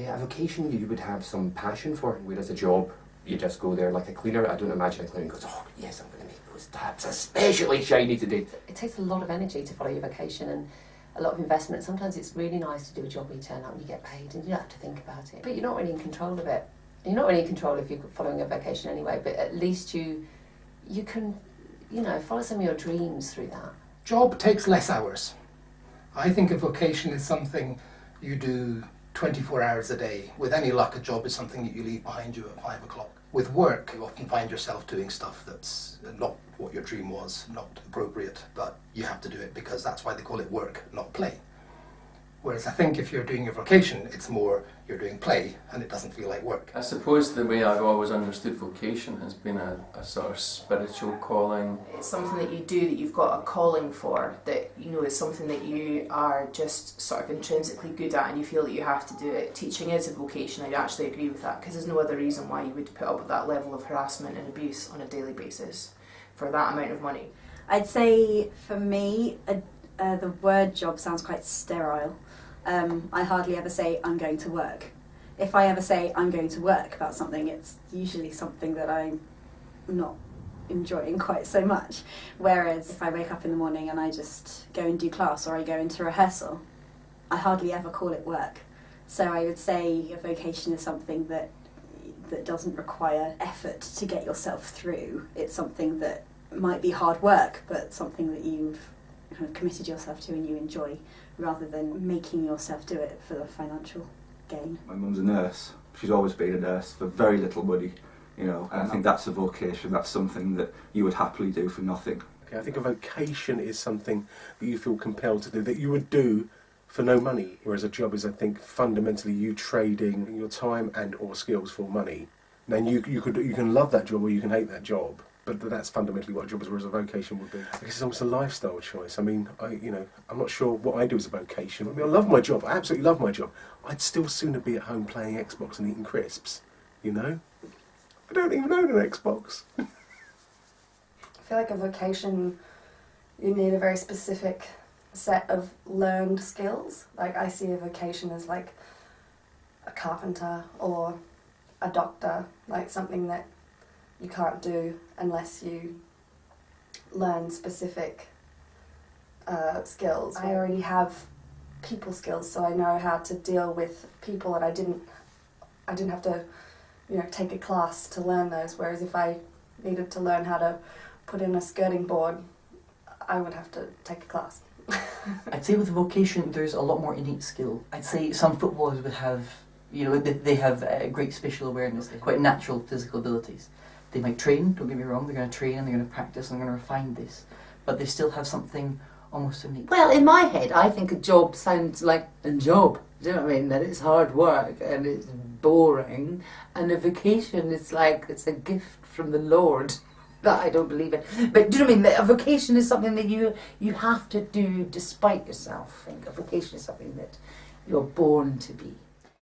Yeah, a vocation you would have some passion for, whereas a job, you just go there like a cleaner. I don't imagine a cleaner goes, oh yes, I'm going to make those taps especially shiny today. It takes a lot of energy to follow your vocation and a lot of investment. Sometimes it's really nice to do a job where you turn up and you get paid and you don't have to think about it. But you're not really in control of it. You're not really in control if you're following a vocation anyway, but at least you can, you know, follow some of your dreams through that. Job takes less hours. I think a vocation is something you do 24 hours a day. With any luck, a job is something that you leave behind you at 5 o'clock. With work, you often find yourself doing stuff that's not what your dream was, not appropriate, but you have to do it because that's why they call it work, not play. Whereas I think if you're doing your vocation, it's more you're doing play and it doesn't feel like work. I suppose the way I've always understood vocation has been a sort of spiritual calling. It's something that you do that you've got a calling for, that you know it's something that you are just sort of intrinsically good at and you feel that you have to do it. Teaching is a vocation, I actually agree with that, because there's no other reason why you would put up with that level of harassment and abuse on a daily basis for that amount of money. I'd say for me, the word job sounds quite sterile. I hardly ever say I'm going to work. If I ever say I'm going to work about something, it's usually something that I'm not enjoying quite so much. Whereas if I wake up in the morning and I just go and do class or I go into rehearsal, I hardly ever call it work. So I would say a vocation is something that doesn't require effort to get yourself through. It's something that might be hard work, but something that you've kind of committed yourself to and you enjoy, rather than making yourself do it for the financial gain. My mum's a nurse. She's always been a nurse for very little money, you know, and I think that's a vocation. That's something that you would happily do for nothing. Okay, I think a vocation is something that you feel compelled to do, that you would do for no money, whereas a job is, I think, fundamentally you trading your time and or skills for money. Then you can love that job or you can hate that job. But that's fundamentally what a job is, whereas a vocation would be. I guess it's almost a lifestyle choice. I mean, I'm not sure what I do as a vocation. I mean, I love my job. I absolutely love my job. I'd still sooner be at home playing Xbox and eating crisps, you know? I don't even own an Xbox. I feel like a vocation, you need a very specific set of learned skills. Like, I see a vocation as like a carpenter or a doctor, like something that you can't do unless you learn specific skills. I already have people skills, so I know how to deal with people, and I didn't have to, you know, take a class to learn those. Whereas if I needed to learn how to put in a skirting board, I would have to take a class. I'd say with vocation, there's a lot more innate skill. I'd say some footballers would have, you know, they have great spatial awareness, quite natural physical abilities. They might train, don't get me wrong, they're going to train and they're going to practice and they're going to refine this, but they still have something almost innate. Well, in my head, I think a job sounds like a job. Do you know what I mean? That it's hard work and it's boring, and a vacation is like it's a gift from the Lord. That I don't believe in. But do you know what I mean? A vocation is something that you have to do despite yourself. I think a vocation is something that you're born to be.